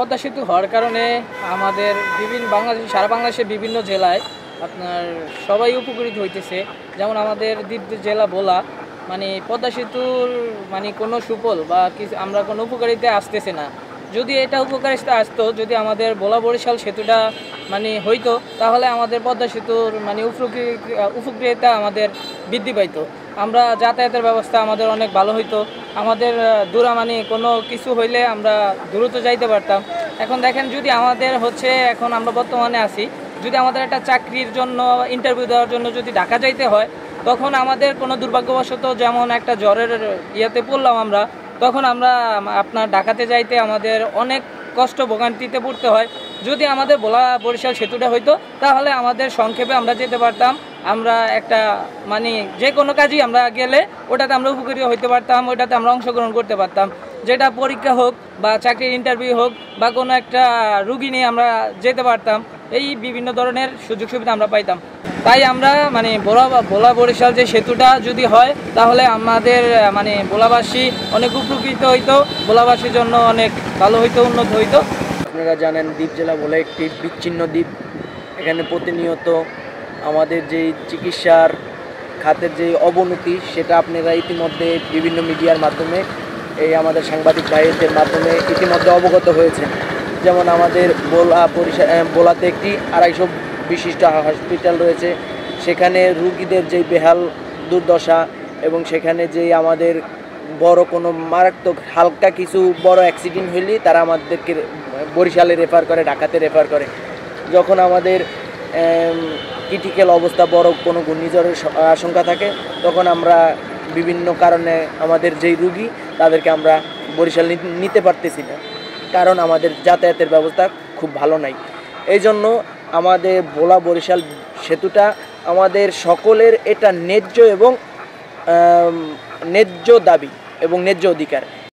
পদ্মা সেতু হওয়ার কারণে আমাদের সারা বাংলাদেশের বিভিন্ন জেলায় আপনার সবাই উপকৃত হইতেছে। যেমন আমাদের দ্বীপ জেলা ভোলা, মানে পদ্মা সেতুর মানে কোনো সুফল বা কিছু আমরা কোনো উপকারিতা আসতেছে না। যদি এটা উপকারিতা আসতো, যদি আমাদের ভোলা বরিশাল সেতুটা মানে হইতো, তাহলে আমাদের পদ্মা সেতুর মানে উপকারিতা আমাদের বৃদ্ধি পাইতো। আমরা যাতায়াতের ব্যবস্থা আমাদের অনেক ভালো হইতো। আমাদের মানে কোনো কিছু হইলে আমরা দ্রুত যাইতে পারতাম। এখন দেখেন, যদি আমাদের এখন আমরা বর্তমানে আছি, যদি আমাদের একটা চাকরির জন্য ইন্টারভিউ দেওয়ার জন্য যদি ঢাকা যাইতে হয়, তখন আমাদের কোনো দুর্ভাগ্যবশত যেমন একটা জ্বরের ইয়েতে পড়লাম আমরা, তখন আমরা আপনার ঢাকাতে যাইতে আমাদের অনেক কষ্ট ভোগান্তিতে পড়তে হয়। যদি আমাদের ভোলা বরিশাল সেতুটা হইতো, তাহলে আমাদের সংক্ষেপে আমরা যেতে পারতাম। আমরা একটা মানে যে কোনো কাজই আমরা গেলে ওটাতে আমরা উপকৃত হইতে পারতাম, ওটাতে আমরা অংশগ্রহণ করতে পারতাম। যেটা পরীক্ষা হোক বা চাকরির ইন্টারভিউ হোক বা কোনো একটা রুগী নিয়ে আমরা যেতে পারতাম। এই বিভিন্ন ধরনের সুযোগ সুবিধা আমরা পাইতাম। তাই আমরা মানে ভোলা বরিশাল যে সেতুটা যদি হয়, তাহলে আমাদের মানে ভোলাবাসী অনেক উপকৃত হইতো, ভোলাবাসীর জন্য অনেক ভালো হইতো, উন্নত হইতো। আপনারা জানেন, দ্বীপ জেলা ভোলা একটি বিচ্ছিন্ন দ্বীপ। এখানে প্রতিনিয়ত আমাদের যেই চিকিৎসার খাতের যে অবনতি, সেটা আপনারা ইতিমধ্যে বিভিন্ন মিডিয়ার মাধ্যমে, আমাদের সাংবাদিক ভাইদের মাধ্যমে ইতিমধ্যে অবগত হয়েছেন। যেমন আমাদের ভোলাতে একটি 250 বিশিষ্ট হসপিটাল রয়েছে। সেখানে রুগীদের যেই বেহাল দুর্দশা, এবং সেখানে যেই আমাদের বড় কোনো মারাত্মক হালকা কিছু বড় অ্যাক্সিডেন্ট হইলে তারা আমাদেরকে বরিশালে রেফার করে, ঢাকাতে রেফার করে। যখন আমাদের ক্রিটিক্যাল অবস্থা, বড় কোনো ঘূর্ণিঝড়ের আশঙ্কা থাকে, তখন আমরা বিভিন্ন কারণে আমাদের যেই রুগী তাদেরকে আমরা বরিশাল নিতে পারতেছি না, কারণ আমাদের যাতায়াতের ব্যবস্থা খুব ভালো নাই। এই জন্য আমাদের ভোলা বরিশাল সেতুটা আমাদের সকলের এটা ন্যায্য এবং ন্যায্য দাবি এবং ন্যায্য অধিকার।